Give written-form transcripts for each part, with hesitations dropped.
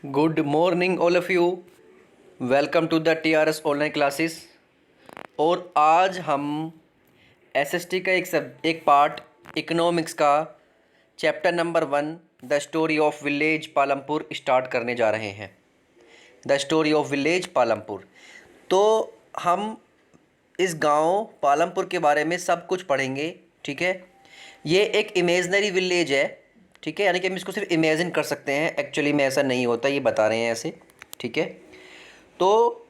Good morning all of you. Welcome to the TRS online classes. और आज हम SST का एक पार्ट इकोनॉमिक्स का chapter number 1 the story of village Palampur start करने जा रहे हैं। The story of village Palampur. तो हम इस गांव पालमपुर के बारे में सब कुछ पढ़ेंगे। ठीक है, ये एक इमेजनरी विलेज है। ठीक है, यानी कि हम इसको सिर्फ इमेजिन कर सकते हैं, एक्चुअली में ऐसा नहीं होता, ये बता रहे हैं ऐसे। ठीक है, तो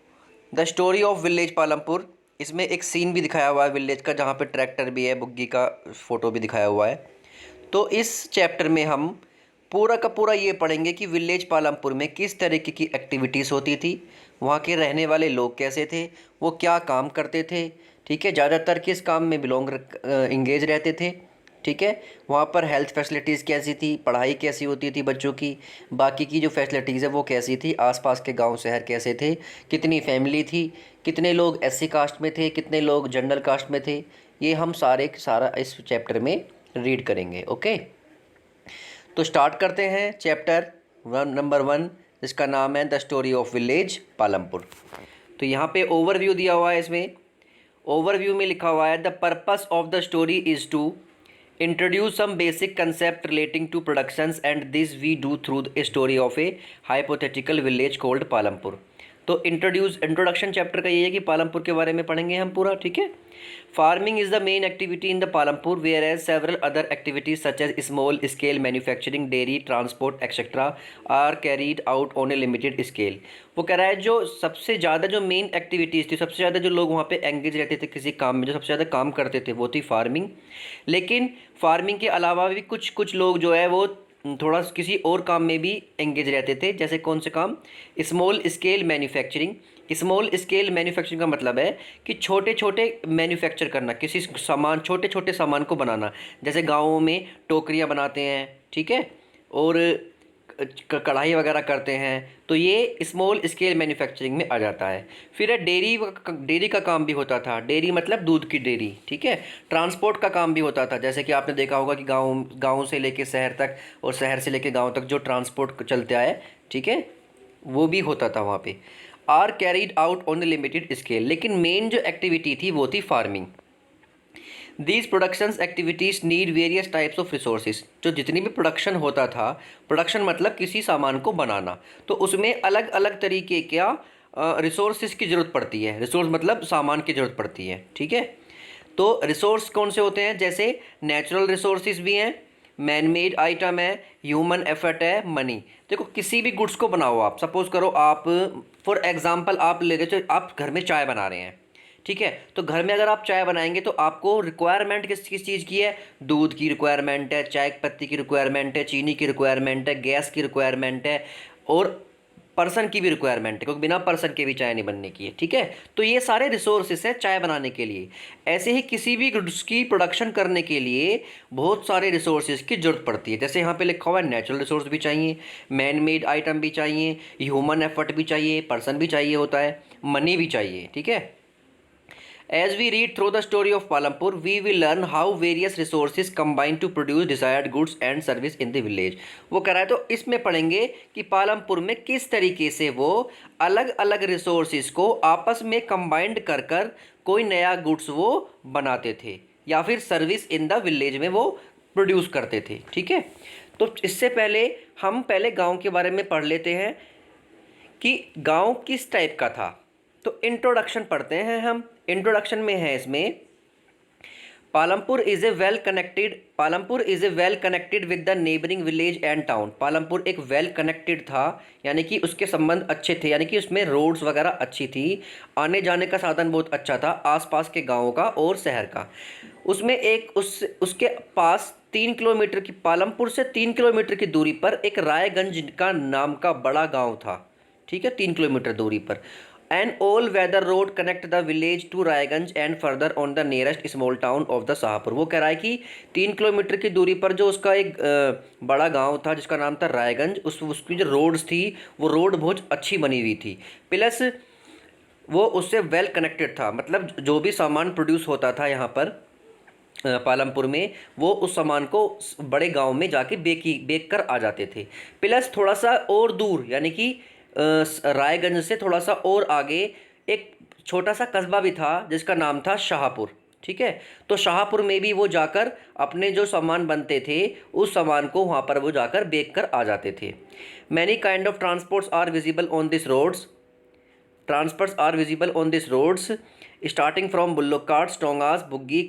the story of village Palampur, इसमें एक सीन भी दिखाया हुआ है विलेज का, जहाँ पे ट्रैक्टर भी है, बुग्गी का फ़ोटो भी दिखाया हुआ है। तो इस चैप्टर में हम पूरा का पूरा ये पढ़ेंगे कि विलेज पालमपुर में किस तरीके की एक्टिविटीज़ होती थी, वहाँ के रहने वाले लोग कैसे थे, वो क्या काम करते थे। ठीक है, ज़्यादातर किस काम में इंगेज रहते थे। ठीक है, वहाँ पर हेल्थ फैसिलिटीज़ कैसी थी, पढ़ाई कैसी होती थी बच्चों की, बाकी की जो फैसिलिटीज़ है वो कैसी थी, आसपास के गांव शहर कैसे थे, कितनी फैमिली थी, कितने लोग SC कास्ट में थे, कितने लोग जनरल कास्ट में थे, ये हम सारा इस चैप्टर में रीड करेंगे। ओके, तो स्टार्ट करते हैं चैप्टर नंबर 1, जिसका नाम है the story of village Palampur. तो यहाँ पे ओवरव्यू दिया हुआ है। इसमें ओवरव्यू में लिखा हुआ है the purpose of the story is to introduce some basic concept relating to productions, and this we do through a story of a hypothetical village called Palampur. तो इंट्रोडक्शन चैप्टर का ये है कि पालमपुर के बारे में पढ़ेंगे हम पूरा। ठीक है, farming is the main activity in the Palampur, whereas several other activities such as small scale manufacturing, dairy, transport etcetera are carried out on a limited scale. वो कह रहा है जो सबसे ज़्यादा जो मेन एक्टिविटीज़ थी, सबसे ज़्यादा जो लोग वहाँ पे एंगेज रहते थे किसी काम में, जो सबसे ज़्यादा काम करते थे वो थी फार्मिंग। लेकिन फार्मिंग के अलावा भी कुछ कुछ लोग जो है वो थोड़ा किसी और काम में भी एंगेज रहते थे। जैसे कौन से काम? Small scale manufacturing. Small scale manufacturing का मतलब है कि छोटे छोटे मैन्युफैक्चर करना, किसी सामान, छोटे छोटे सामान को बनाना। जैसे गाँवों में टोकरियाँ बनाते हैं, ठीक है, और कढ़ाई वगैरह करते हैं, तो ये स्मॉल स्केल मैन्युफैक्चरिंग में आ जाता है। फिर है डेयरी का काम भी होता था। डेयरी मतलब दूध की डेयरी। ठीक है, ट्रांसपोर्ट का काम भी होता था। जैसे कि आपने देखा होगा कि गाँव से लेके शहर तक और शहर से लेके गाँव तक जो ट्रांसपोर्ट चलते आए, ठीक है, वो भी होता था वहाँ पे। Are carried out on a limited scale. लेकिन मेन जो एक्टिविटी थी वो थी farming. These productions activities need various types of resources. जो जितनी भी प्रोडक्शन होता था, प्रोडक्शन मतलब किसी सामान को बनाना, तो उसमें अलग अलग तरीके का रिसोर्सेज की ज़रूरत पड़ती है। रिसोर्स मतलब सामान की ज़रूरत पड़ती है। ठीक है, तो रिसोर्स कौन से होते हैं? जैसे नेचुरल रिसोर्सेज भी हैं, मैन मेड आइटम है, ह्यूमन एफर्ट है, मनी। देखो, किसी भी गुड्स को बनाओ आप, सपोज करो आप फॉर एग्जांपल आप ले रहे हो, आप घर में चाय बना रहे हैं। ठीक है, तो घर में अगर आप चाय बनाएंगे तो आपको रिक्वायरमेंट किस किस चीज़ की है? दूध की रिक्वायरमेंट है, चाय पत्ती की रिक्वायरमेंट है, चीनी की रिक्वायरमेंट है, गैस की रिक्वायरमेंट है, और पर्सन की भी रिक्वायरमेंट है, क्योंकि बिना पर्सन के भी चाय नहीं बनने की है। ठीक है, तो ये सारे रिसोर्सेस हैं चाय बनाने के लिए। ऐसे ही किसी भी गुड्स की प्रोडक्शन करने के लिए बहुत सारे रिसोर्सेज की जरूरत पड़ती है। जैसे यहाँ पे लिखा हुआ है नेचुरल रिसोर्स भी चाहिए, मैन मेड आइटम भी चाहिए, ह्यूमन एफर्ट भी चाहिए, पर्सन भी चाहिए होता है, मनी भी चाहिए। ठीक है, as we read through the story of Palampur, we will learn how various resources combine to produce desired goods and service in the village। वो कह रहा है, तो इसमें पढ़ेंगे कि पालमपुर में किस तरीके से वो अलग अलग रिसोर्सेज को आपस में कंबाइंड कर कर कोई नया गुड्स वो बनाते थे, या फिर सर्विस इन द विलेज में वो प्रोड्यूस करते थे। ठीक है, तो इससे पहले हम गांव के बारे में पढ़ लेते हैं कि गांव किस टाइप का था। तो इंट्रोडक्शन पढ़ते हैं हम। इंट्रोडक्शन में है इसमें, Palampur is a well connected with the neighbouring village and town. Palampur एक वेल कनेक्टेड था, यानी कि उसके संबंध अच्छे थे, यानी कि उसमें रोड्स वगैरह अच्छी थी, आने जाने का साधन बहुत अच्छा था आसपास के गाँवों का और शहर का। उसमें उसके पास 3 किलोमीटर की, पालमपुर से 3 किलोमीटर की दूरी पर एक रायगंज का नाम का बड़ा गाँव था। ठीक है, 3 किलोमीटर दूरी पर। An all weather road connect the village to Raiganj and further on the nearest small town of the Shahpur. वो कह रहा है कि 3 किलोमीटर की दूरी पर जो उसका एक बड़ा गांव था जिसका नाम था रायगंज, उसकी जो रोड्स थी वो रोड बहुत अच्छी बनी हुई थी, प्लस वो उससे वेल कनेक्टेड था। मतलब जो भी सामान प्रोड्यूस होता था यहाँ पर, पालमपुर में, वो उस सामान को बड़े गांव में जाके बेच कर आ जाते थे। प्लस थोड़ा सा और दूर, यानी कि रायगंज से थोड़ा सा और आगे एक छोटा सा कस्बा भी था जिसका नाम था शाहपुर। ठीक है, तो शाहपुर में भी वो जाकर अपने जो सामान बनते थे उस सामान को वहाँ पर वो जाकर बेच कर आ जाते थे। Many kind of transports are visible on this roads, transports are visible on these roads starting from bullock carts, tongas, buggy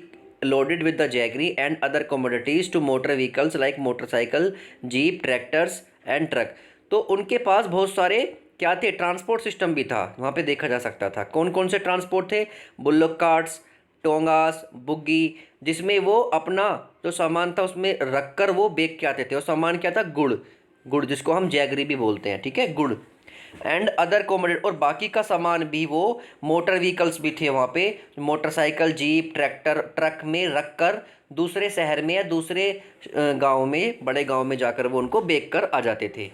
loaded with the jaggery and other commodities to motor vehicles like motorcycle, jeep, tractors and truck। तो उनके पास बहुत सारे क्या थे, transport system भी था, वहाँ पे देखा जा सकता था कौन कौन से ट्रांसपोर्ट थे। बुल्लोक कार्ट्स, टोंगास, बुग्गी, जिसमें वो अपना जो सामान था उसमें रख कर वो बेच के आते थे। और सामान क्या था, गुड़, गुड़ जिसको हम जैगरी भी बोलते हैं, ठीक है, गुड़ एंड अदर कॉमोडिटी। और बाकी का सामान भी, वो मोटर व्हीकल्स भी थे वहाँ पे, मोटरसाइकिल, जीप, ट्रैक्टर, ट्रक में रख कर दूसरे शहर में या दूसरे गांव में, बड़े गांव में जाकर वो उनको बेच कर आ जाते थे।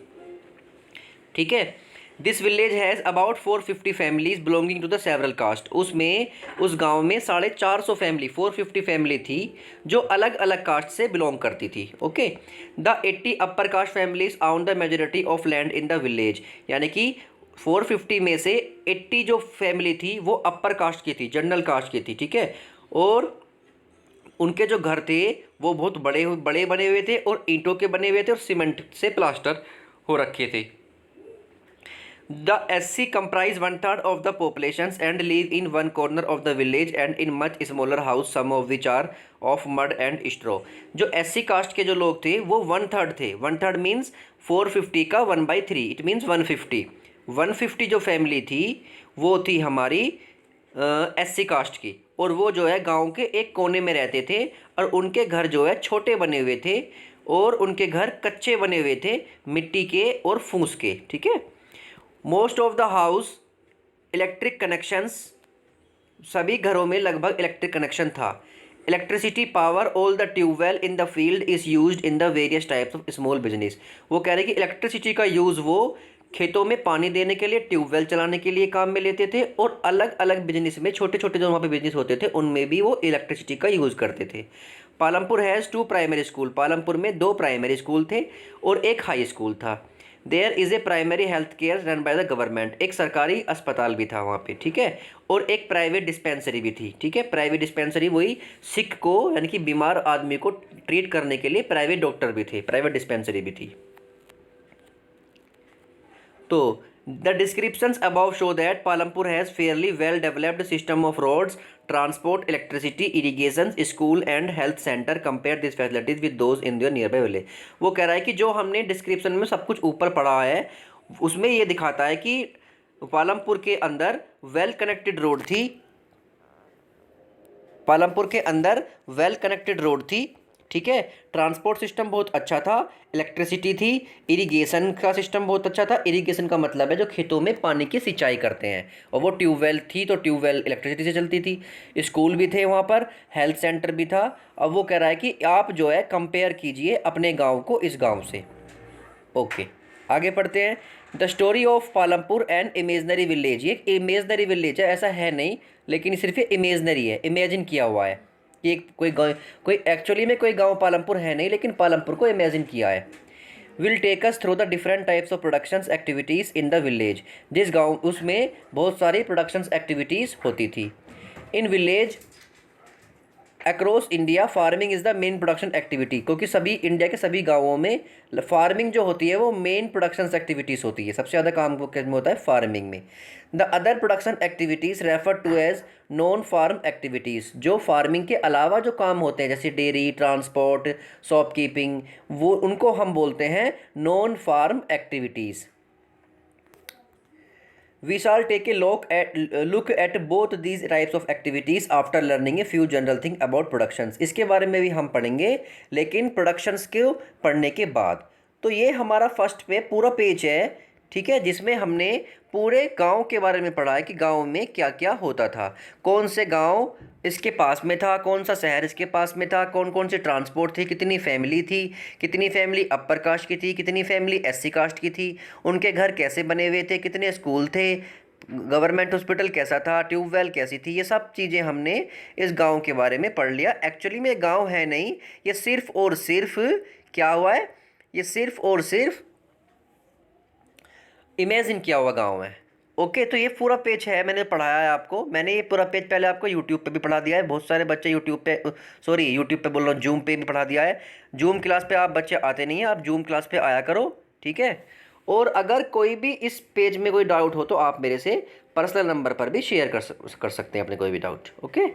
ठीक है, this village has about 450 families belonging to the several caste. उसमें उस गांव में 450 फैमिली, 450 फैमिली थी जो अलग अलग कास्ट से बिलोंग करती थी। Okay, the 80 upper caste families on the majority of land in the village, यानी कि 450 में से 80 जो फैमिली थी वो अपर कास्ट की थी, जनरल कास्ट की थी। ठीक है, और उनके जो घर थे वो बहुत बड़े बड़े बने हुए थे और ईंटों के बने हुए थे और सीमेंट से प्लास्टर हो रखे थे। The SC comprise 1/3 of the populations and live in one corner of the village and in much smaller house, some of which are of mud and straw। जो SC कास्ट के जो लोग थे वो 1/3 थे। 1/3 मीन्स 450 का 1/3, इट मीन्स 150। 150 जो family थी वो थी हमारी SC कास्ट की, और वो जो है गांव के एक कोने में रहते थे और उनके घर जो है छोटे बने हुए थे और उनके घर कच्चे बने हुए थे, मिट्टी के और फूस के। ठीक है, most of the house electric connections, सभी घरों में लगभग इलेक्ट्रिक कनेक्शन था। Electricity power all the tubewell in the field is used in the various types of small business. वो कह रहे कि इलेक्ट्रिसिटी का यूज़ वो खेतों में पानी देने के लिए, ट्यूबवेल चलाने के लिए काम में लेते थे, और अलग अलग बिजनेस में, छोटे छोटे जो वहाँ पे बिजनेस होते थे उनमें भी वो इलेक्ट्रिसिटी का यूज़ करते थे। Palampur has 2 primary school. Palampur में 2 प्राइमरी स्कूल थे और एक हाई स्कूल था। There is a primary health care run by the government. एक सरकारी अस्पताल भी था वहाँ पे। ठीक है, और एक प्राइवेट डिस्पेंसरी भी थी। ठीक है, प्राइवेट डिस्पेंसरी वही सिक को, यानी कि बीमार आदमी को ट्रीट करने के लिए प्राइवेट डॉक्टर भी थे, प्राइवेट डिस्पेंसरी भी थी। तो the descriptions above show that Palampur has fairly well developed system of roads, transport, electricity, irrigation, school and health centre. Compare this facilities with those in their nearby village. वो कह रहा है कि जो हमने डिस्क्रिप्शन में सब कुछ ऊपर पढ़ा है उसमें ये दिखाता है कि पालमपुर के अंदर वेल कनेक्टेड रोड थी, पालमपुर के अंदर वेल कनेक्टेड रोड थी। ठीक है, ट्रांसपोर्ट सिस्टम बहुत अच्छा था, इलेक्ट्रिसिटी थी, इरिगेशन का सिस्टम बहुत अच्छा था। इरिगेशन का मतलब है जो खेतों में पानी की सिंचाई करते हैं, और वो ट्यूबवेल थी तो ट्यूबवेल इलेक्ट्रिसिटी से चलती थी। स्कूल भी थे वहाँ पर, हेल्थ सेंटर भी था। अब वो कह रहा है कि आप जो है कंपेयर कीजिए अपने गाँव को इस गाँव से। ओके, आगे पढ़ते हैं। The story of Palampur and imaginary village. ये इमेजनरी विलेज है, ऐसा है नहीं, लेकिन सिर्फ ये इमेजनरी है, इमेजिन किया हुआ है कि कोई गाँव, कोई एक्चुअली में कोई गांव पालमपुर है नहीं, लेकिन पालमपुर को इमेजिन किया है। Will take us through the different types of productions activities in the village. जिस गांव, उसमें बहुत सारी प्रोडक्शंस एक्टिविटीज़ होती थी। In village across India farming is the main production activity, क्योंकि सभी इंडिया के सभी गांवों में फार्मिंग जो होती है वो मेन प्रोडक्शन एक्टिविटीज़ होती है, सबसे ज़्यादा काम में होता है फार्मिंग में। The other production activities refer to as non farm activities. जो फार्मिंग के अलावा जो काम होते हैं जैसे डेयरी, ट्रांसपोर्ट, शॉपकीपिंग, वो उनको हम बोलते हैं non farm activities. We shall take a look at both these types of activities after learning a few general thing about productions। इसके बारे में भी हम पढ़ेंगे, लेकिन प्रोडक्शंस को पढ़ने के बाद। तो ये हमारा फर्स्ट पे पूरा पेज है, ठीक है, जिसमें हमने पूरे गांव के बारे में पढ़ा है कि गांव में क्या क्या होता था, कौन से गांव इसके पास में था, कौन सा शहर इसके पास में था, कौन कौन से ट्रांसपोर्ट थे, कितनी फैमिली थी, कितनी फैमिली अपर कास्ट की थी, कितनी फैमिली SC कास्ट की थी, उनके घर कैसे बने हुए थे, कितने स्कूल थे, गवर्नमेंट हॉस्पिटल कैसा था, ट्यूबवेल कैसी थी, ये सब चीज़ें हमने इस गांव के बारे में पढ़ लिया। एक्चुअली में गांव है नहीं, ये सिर्फ और सिर्फ क्या हुआ है, ये सिर्फ और सिर्फ इमेजिन किया हुआ गांव है। ओके, तो ये पूरा पेज है, मैंने पढ़ाया है आपको, मैंने ये पूरा पेज पहले आपको यूट्यूब पे भी पढ़ा दिया है। बहुत सारे बच्चे यूट्यूब पे, सॉरी यूट्यूब पे बोल रहा हूँ, जूम पे भी पढ़ा दिया है। जूम क्लास पे आप बच्चे आते नहीं हैं, आप जूम क्लास पे आया करो, ठीक है। और अगर कोई भी इस पेज में कोई डाउट हो तो आप मेरे से पर्सनल नंबर पर भी शेयर कर सकते हैं अपने कोई भी डाउट। ओके।